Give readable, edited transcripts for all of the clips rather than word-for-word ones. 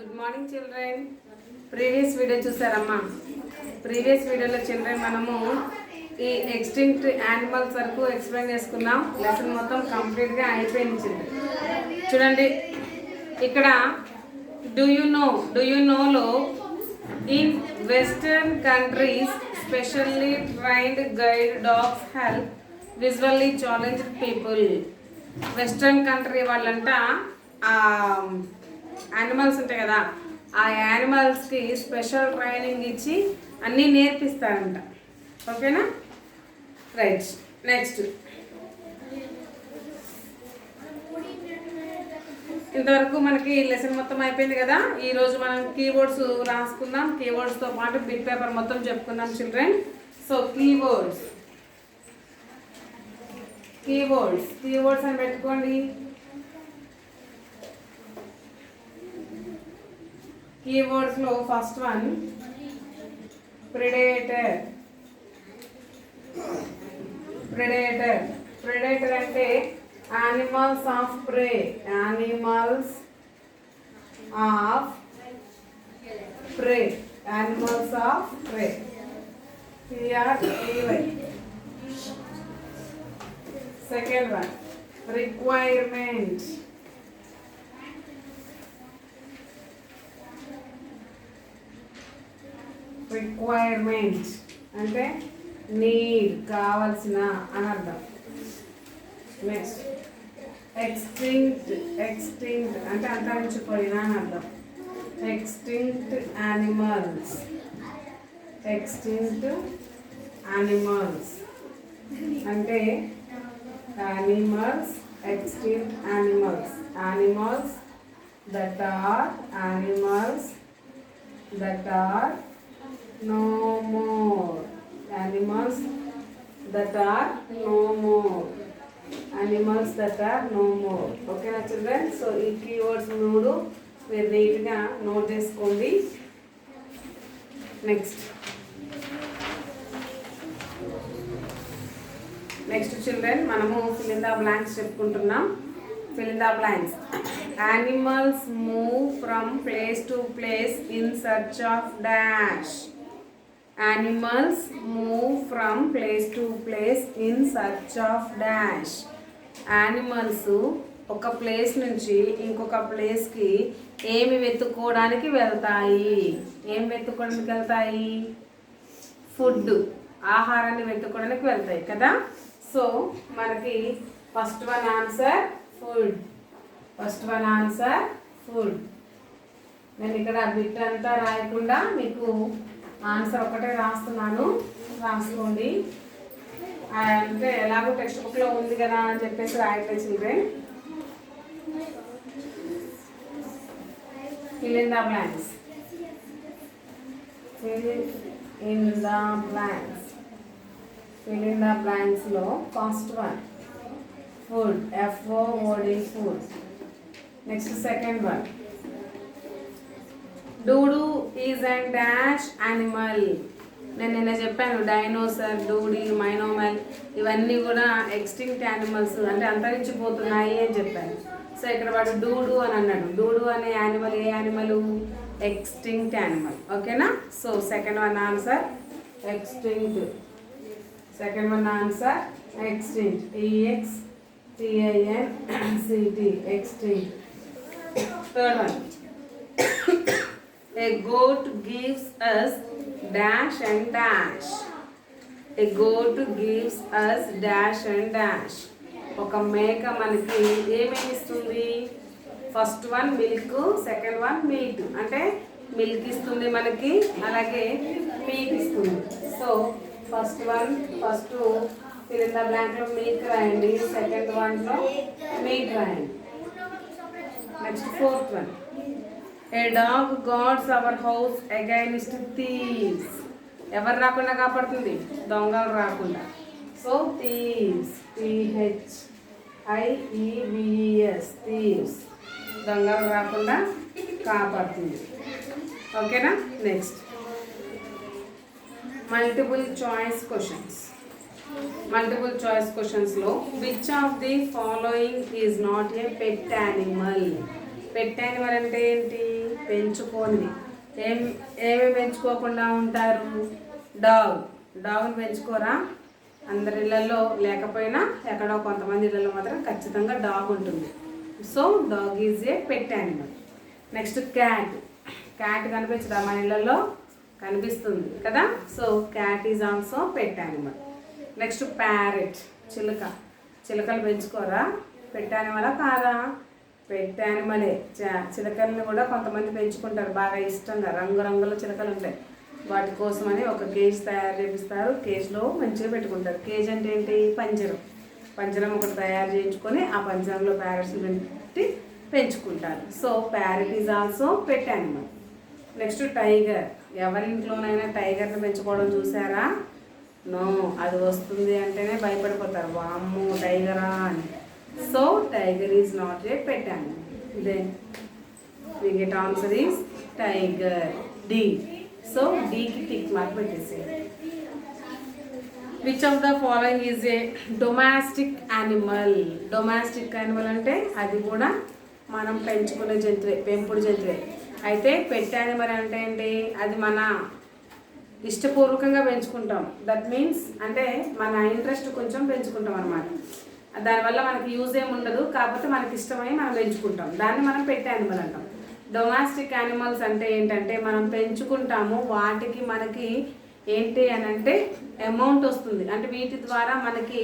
Good morning children. Previous video చూసారమ్మా. Previous వీడియోలో children మనము ఈ ఎక్స్టింక్ట్ యానిమల్స్ వరకు ఎక్స్ప్లెయిన్ చేసుకున్నాం. లెసన్ మొత్తం కంప్లీట్గా అయిపోయింది చిల్డ్రన్. చూడండి ఇక్కడ డూ యూ నోలో in western countries specially trained guide dogs help visually challenged people. Western country వాళ్ళంట యానిమల్స్ ఉంటాయి కదా, ఆ యానిమల్స్కి స్పెషల్ ట్రైనింగ్ ఇచ్చి అన్నీ నేర్పిస్తారంట. ఓకేనా? రైట్. నెక్స్ట్ ఇంతవరకు మనకి లెసన్ మొత్తం అయిపోయింది కదా. ఈరోజు మనం కీవర్డ్స్ రాసుకుందాం. కీవర్డ్స్తో పాటు బిట్ పేపర్ మొత్తం చెప్పుకుందాం చిల్డ్రన్. సో కీవర్డ్స్ అని పెట్టుకోండి. కీవర్డ్స్ లో ఫస్ట్ వన్ ప్రెడేటర్. ప్రెడేటర్ అంటే animals of pray. Animals of pray. PREY. Second one requirement. అంటే నీడ్, కావాల్సిన అని అర్థం. నెక్స్ట్ ఎక్స్టింక్ట్ అంటే అంతరించిపోయిన అని అర్థం. ఎక్స్టింక్ట్ యానిమల్స్ అంటే extinct animals that are no more. Animals that are no more. Okay na children? So ఈ keywords మూడు మీరు నీట్గా నోట్ చేసుకోండి. నెక్స్ట్ చిల్డ్రన్ మనము fill in the blanks చెప్పుకుంటున్నాం. Fill in the blanks. Animals move from place to place in search of dash. Animals move from place to place in search of dash. Animals ఒక place నుంచి ఇంకొక ప్లేస్కి ఏమి వెతుక్కోవడానికి వెళ్తాయి? Food, ఆహారాన్ని వెతుక్కోవడానికి వెళ్తాయి కదా. సో మనకి ఫస్ట్ వన్ ఆన్సర్ ఫుడ్. నేను ఇక్కడ బిట్ అంతా రాయకుండా మీకు ఆన్సర్ ఒకటే రాస్తున్నాను, రాసుకోండి. అంటే ఎలాగో టెక్స్ట్ బుక్లో ఉంది కదా అని చెప్పేసి రాయట్లేదు children. Fill in the blanks. లో first one food, FOOD, food. Next second one, dodo is a dash animal. నేను నిన్న చెప్పాను డైనోసర్, డూడీ, మైనోమల్ ఇవన్నీ కూడా ఎక్స్టింక్ట్ యానిమల్స్ అంటే అంతరించిపోతున్నాయి అని చెప్పాను. సో ఇక్కడ వాడు డూడు అని అన్నాడు. డూడు అనే యానిమల్ ఏ యానిమల్? Extinct animal. ఓకేనా? So second one answer extinct. EXTINCT, extinct. Third one, a goat gives us dash and dash. ఒక మేక మనకి ఏమేమి ఇస్తుంది? First one milk, second one meet. అంటే మిల్క్ ఇస్తుంది మనకి, అలాగే మీట్ ఇస్తుంది. So first fill in the blank లో మీట్ రాయండి, సెకండ్ వన్లో మీట్ రాయండి. Next fourth one, A dog guards our house against thieves. ఎవరు రాకుండా కాపాడుతుంది? దొంగలు రాకుండా. సో థీవ్స్, THIEVES, థీవ్స్, దొంగలు రాకుండా కాపాడుతుంది. ఓకేనా? నెక్స్ట్ మల్టిపుల్ చాయిస్ క్వశ్చన్స్లో which of the following is not a pet animal? Pet animal అంటే ఏంటి? పెంచుకోనిది. ఏమేమి పెంచుకోకుండా ఉంటారు? డాగ్ని పెంచుకోరా? అందరి ఇళ్ళల్లో లేకపోయినా ఎక్కడో కొంతమంది ఇళ్ళల్లో మాత్రం ఖచ్చితంగా డాగ్ ఉంటుంది. So dog is a pet animal. Next cat కనిపించదా మన ఇళ్ళల్లో? కనిపిస్తుంది కదా. So cat is also pet animal. Next parrot, చిలుకలు పెంచుకోరా? పెట్ యానిమలా కాదా? పెట్ యానిమలే. చిలకల్ని కూడా కొంతమంది పెంచుకుంటారు బాగా ఇష్టంగా. రంగురంగుల చిలకలు ఉంటాయి, వాటి కోసమని ఒక కేజ్ తయారు చేపిస్తారు. కేజ్లో మంచిగా పెట్టుకుంటారు. కేజ్ అంటే ఏంటి? పంజరం ఒకటి తయారు చేయించుకొని ఆ పంజరంలో ప్యారెట్స్ పెట్టి పెంచుకుంటారు. So parrot is also pet animal. Next tiger. ఎవరింట్లోనైనా టైగర్ని పెంచుకోవడం చూసారా? నో, అది వస్తుంది అంటేనే భయపడిపోతారు, వామ్మో టైగరా అని. So tiger is not a pet animal. Then we get answer is tiger, D. So డీకి టిక్ మార్క్ పెట్టేసేయండి. Which of the following is a domestic animal? Domestic animal అంటే అది కూడా మనం పెంచుకునే జంతువే, పెంపుడు జంతువే. అయితే పెట్ యానిమల్ అంటే ఏంటి? అది మన ఇష్టపూర్వకంగా పెంచుకుంటాం. దట్ మీన్స్ అంటే మన ఇంట్రెస్ట్ కొంచెం పెంచుకుంటాం అనమాట. దానివల్ల మనకి యూజ్ ఏమి ఉండదు, కాకపోతే మనకి ఇష్టమై మనం పెంచుకుంటాం. దాన్ని మనం పెట్ యానిమల్ అంటాం. డొమాస్టిక్ యానిమల్స్ అంటే ఏంటంటే మనం పెంచుకుంటాము, వాటికి మనకి ఏంటి అని అంటే అమౌంట్ వస్తుంది, అంటే వీటి ద్వారా మనకి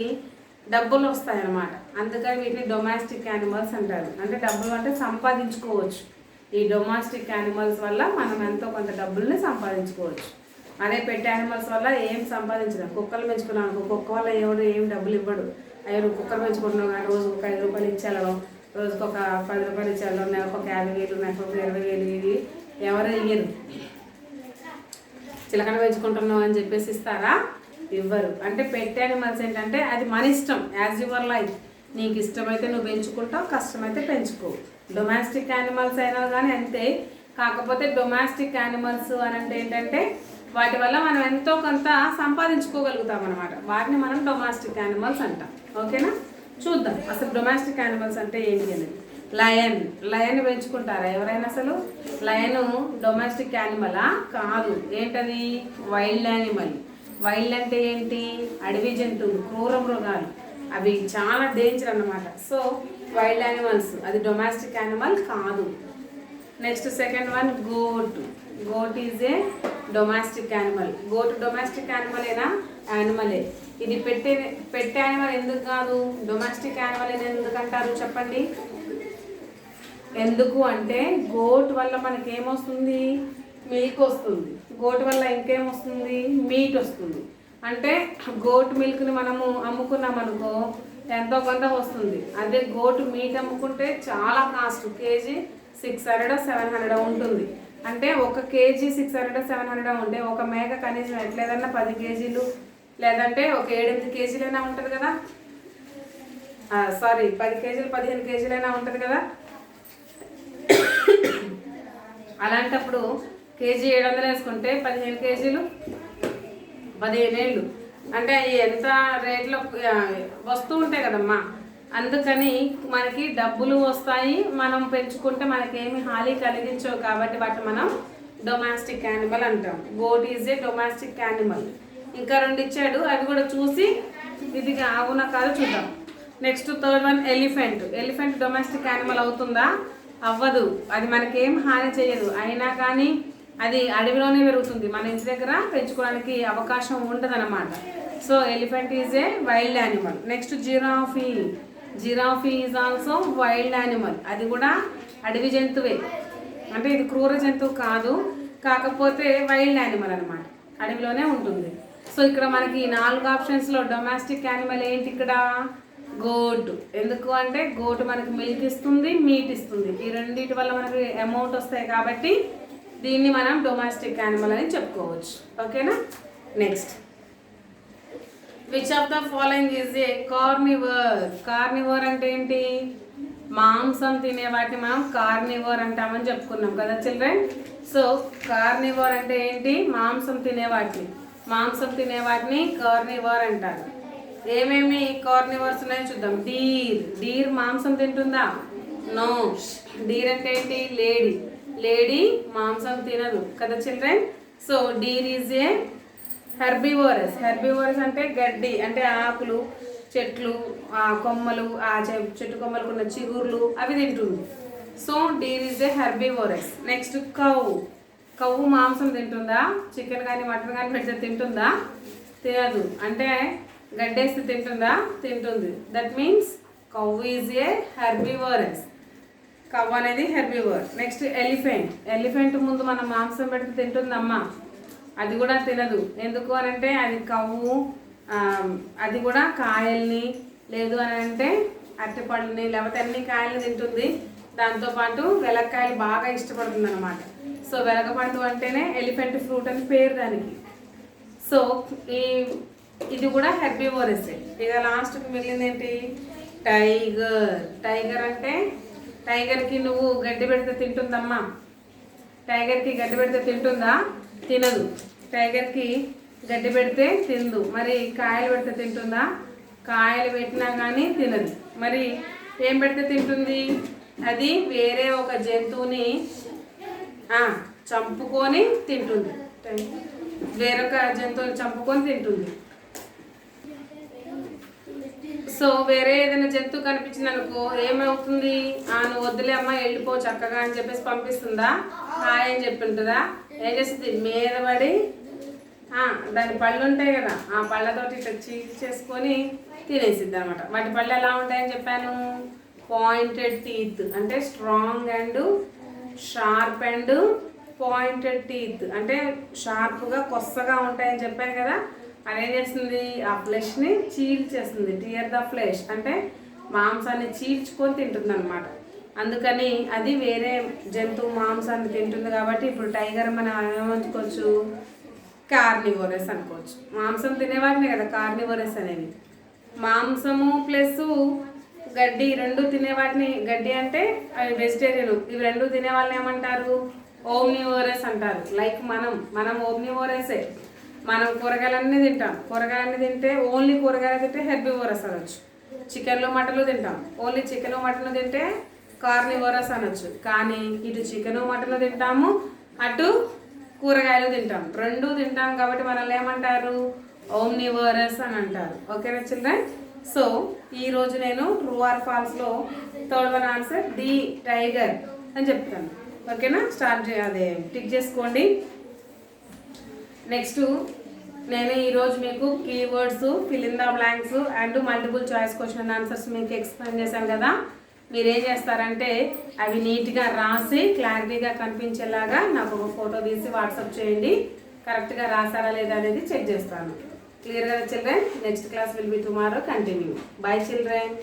డబ్బులు వస్తాయి అన్నమాట. అందుకని వీటిని డొమాస్టిక్ యానిమల్స్ అంటారు. అంటే డబ్బులు అంటే సంపాదించుకోవచ్చు. ఈ డొమాస్టిక్ యానిమల్స్ వల్ల మనం ఎంతో కొంత డబ్బుల్ని సంపాదించుకోవచ్చు. అదే పెట్ యానిమల్స్ వల్ల ఏం సంపాదించడం. కుక్కలు పెంచుకున్నాం అనుకో, కుక్క వల్ల ఎవడు ఏం డబ్బులు ఇవ్వడు. అయ్యో కుక్కలు పెంచుకుంటున్నాం కానీ రోజుకు ఒక 5 రూపాయలు ఇచ్చేళ్ళం, రోజుకు ఒక 10 రూపాయలు ఇచ్చేళ్ళం, నెలకు ఒక 50,000, నెలకు ఒక 20,000 ఇది ఎవరు ఇయ్యరు. చిలకన పెంచుకుంటున్నాం అని చెప్పేసి ఇస్తారా? ఇవ్వరు. అంటే పెట్ యానిమల్స్ ఏంటంటే అది మన ఇష్టం, యాజ్ యువర్ లైఫ్. నీకు ఇష్టమైతే నువ్వు పెంచుకుంటావు, కష్టమైతే పెంచుకో. డొమాస్టిక్ యానిమల్స్ అయినా కానీ అంతే. కాకపోతే డొమాస్టిక్ యానిమల్స్ అని అంటే ఏంటంటే వాటి వల్ల మనం ఎంతో కొంత సంపాదించుకోగలుగుతాం అనమాట. వాటిని మనం డొమాస్టిక్ యానిమల్స్ అంటాం. ఓకేనా? చూద్దాం అసలు డొమాస్టిక్ యానిమల్స్ అంటే ఏంటి అనేది. లయన్ పెంచుకుంటారా ఎవరైనా? అసలు లయన్ డొమెస్టిక్ యానిమలా? కాదు. ఏంటది? Wild animal. వైల్డ్ అంటే ఏంటి? అడవి జంతువులు, క్రూర మృగాలు, అవి చాలా డేంజర్ అన్నమాట. సో వైల్డ్ యానిమల్స్, అది డొమెస్టిక్ యానిమల్ కాదు. Next second one goat is a domestic animal. Goat domestic యానిమలేనా? యానిమలే. ఇది పెట్టే యానిమల్ ఎందుకు కాదు? డొమెస్టిక్ యానిమల్ ఎందుకు అంటారు చెప్పండి? ఎందుకు అంటే గోట్ వల్ల మనకి ఏమొస్తుంది? మిల్క్ వస్తుంది. గోట్ వల్ల ఇంకేమొస్తుంది? మీట్ వస్తుంది. అంటే గోట్ మిల్క్ని మనము అమ్ముకున్నాం అనుకో ఎంతో కొంత వస్తుంది. అదే గోట్ మీట్ అమ్ముకుంటే చాలా కాస్ట్, కేజీ 600-700 ఉంటుంది. అంటే ఒక కేజీ 600-700 ఉంటే ఒక మేక కనీసం ఎట్లేదన్నా 10 కేజీలు లేదంటే ఒక 7-8 కేజీలైనా ఉంటుంది కదా. 10 కేజీలు 15 కేజీలైనా ఉంటుంది కదా. అలాంటప్పుడు కేజీ 700 వేసుకుంటే 15 కేజీలు 15 ఏళ్ళు అంటే ఎంత రేట్లో వస్తూ ఉంటాయి కదమ్మా. అందుకని మనకి డబ్బులు వస్తాయి, మనం పెంచుకుంటే మనకేమి హాని కలిగించవు. కాబట్టి వాటిని మనం డొమెస్టిక్ యానిమల్ అంటాం. Goat is a domestic animal. ఇంకా 2 ఇచ్చాడు, అవి కూడా చూసి ఇది అవునా కాదు చూద్దాం. Next third one elephant domestic animal అవుతుందా? అవ్వదు. అది మనకేం హాని చేయదు. అయినా కానీ అది అడవిలోనే పెరుగుతుంది, మన ఇంటి దగ్గర పెంచుకోవడానికి అవకాశం ఉండదన్నమాట. So elephant is a wild animal. Next giraffe is also wild animal. అది కూడా అడవి జంతువే. అంటే ఇది క్రూర జంతువు కాదు, కాకపోతే వైల్డ్ యానిమల్ అనమాట, అడవిలోనే ఉంటుంది. సో ఇక్కడ మనకి 4 ఆప్షన్స్లో డొమెస్టిక్ యానిమల్ ఏంటి? ఇక్కడ గోటు. ఎందుకు అంటే గోటు మనకి మిల్క్ ఇస్తుంది, మీట్ ఇస్తుంది. ఈ రెండింటి వల్ల మనకి అమౌంట్ వస్తాయి కాబట్టి దీన్ని మనం డొమెస్టిక్ యానిమల్ అని చెప్పుకోవచ్చు. ఓకేనా? Next which of the following is A carnivore అంటే ఏంటి? మాంసం తినే వాటిని మనం కార్నివోర్ అంటామని చెప్పుకున్నాం కదా చిల్డ్రన్. సో కార్నివోర్ అంటే ఏంటి? మాంసం తినేవాటిని కార్నివోర్ అంటారు. ఏమేమి కార్నివర్స్ ఉన్నాయో చూద్దాం. డీర్ మాంసం తింటుందా? నో. డీర్ అంటే ఏంటి? లేడీ. లేడీ మాంసం తినదు కదా children. So deer is a herbivorous. Herbivorous అంటే గడ్డి, అంటే ఆకులు, చెట్లు, కొమ్మలు, చెట్టు కొమ్మలకు ఉన్న చిగుర్లు అవి తింటుంది. So deer is a herbivorous. Next cow. Cow మాంసం తింటుందా? చికెన్ కానీ మటన్ కానీ పెడితే తింటుందా? తినదు. అంటే గడ్డేస్తే తింటుందా? తింటుంది. That means cow is a herbivorous. Cow అనేది హెర్బివోర్. Next elephant. ఎలిఫెంట్ ముందు మనం మాంసం పెడితే తింటుందమ్మా? అది కూడా తినదు. ఎందుకు అని అంటే అది కవ్వు, అది కూడా కాయల్ని, లేదు అని అంటే అరటిపళ్ళని, లేకపోతే అన్ని కాయల్ని తింటుంది. దాంతోపాటు వెలక్కాయలు బాగా ఇష్టపడుతుంది అనమాట. సో వెలగపండు అంటేనే ఎలిఫెంట్ ఫ్రూట్ అని పేరు దానికి. సో ఇది కూడా హెర్బివోరస్. ఇక లాస్ట్కి మిగిలింది ఏంటి? టైగర్. టైగర్ అంటే టైగర్కి నువ్వు గడ్డి పెడితే తింటుందమ్మా? టైగర్కి గడ్డి పెడితే తింటుందా? తినదు. టైగర్కి గడ్డి పెడితే తిందు. మరి కాయలు పెడితే తింటుందా? కాయలు పెట్టినా కానీ తినదు. మరి ఏం పెడితే తింటుంది? అది వేరే ఒక జంతువుని చంపుకొని తింటుంది. వేరొక జంతువుని చంపుకొని తింటుంది. సో వేరే ఏదైనా జంతువు కనిపించింది అనుకో, ఏమవుతుంది? నువ్వు వద్దులే అమ్మ వెళ్ళిపో చక్కగా అని చెప్పేసి పంపిస్తుందా? హాయ్ అని చెప్పి ఉంటుందా? ఏం చేస్తుంది? మీద పడి దాని పళ్ళు ఉంటాయి కదా, ఆ పళ్ళతోటి ఇట్లా చేసుకొని తినేసిద్ది అనమాట. వాటి పళ్ళు ఎలా ఉంటాయని చెప్పాను? పాయింటెడ్ టీత్, అంటే strong and sharp and pointed teeth, అంటే షార్ప్గా కొత్తగా ఉంటాయని చెప్పాను కదా. అదేం చేస్తుంది? ఆ ఫ్లెష్ని చీల్చేస్తుంది. టియర్ ద ఫ్లెష్ అంటే మాంసాన్ని చీల్చుకొని తింటుంది అనమాట. అందుకని అది వేరే జంతువు మాంసాన్ని తింటుంది కాబట్టి ఇప్పుడు టైగర్ మనం ఏమనుకోవచ్చు? కార్నివోరస్ అనుకోవచ్చు. మాంసం తినేవాటినే కదా కార్నివోరస్ అనేది. మాంసము ప్లస్ గడ్డి రెండు తినేవాటిని, గడ్డి అంటే అవి వెజిటేరియన్, ఇవి రెండు తినేవాళ్ళని ఏమంటారు? ఓమ్నివోరస్ అంటారు. లైక్ మనం ఓమ్నివోరసే. మనం కూరగాయలన్నీ తింటాం. కూరగాయలన్నీ తింటే ఓన్లీ కూరగాయలు తింటే హెర్బివోరస్ అనొచ్చు. చికెన్లు మటన్లు తింటాం. ఓన్లీ చికెన్ మటన్లు తింటే కార్నివోరస్ అనొచ్చు. కానీ ఇటు చికెన్ మటన్లు తింటాము, అటు కూరగాయలు తింటాం. రెండు తింటాం కాబట్టి మనల్ని ఏమంటారు? ఓమ్నివోరస్ అని అంటారు. ఓకేనా చిల్డ్రన్? సో ఈరోజు నేను ట్రూ ఆర్ ఫాల్స్లో third one answer the tiger అని చెప్తాను. ఓకేనా? అదే టిక్ చేసుకోండి. నెక్స్ట్ నేను ఈరోజు మీకు keywords, fill in the blanks and multiple choice question answers మీకు ఎక్స్ప్లెయిన్ చేశాను కదా. మీరు ఏం చేస్తారంటే అవి నీట్గా రాసి క్లారిటీగా కనిపించేలాగా నాకు ఒక ఫోటో తీసి వాట్సాప్ చేయండి. కరెక్ట్గా రాసారా లేదా అనేది చెక్ చేస్తాను. క్లియర్ కదా children? Next class will be tomorrow. Continue. By children.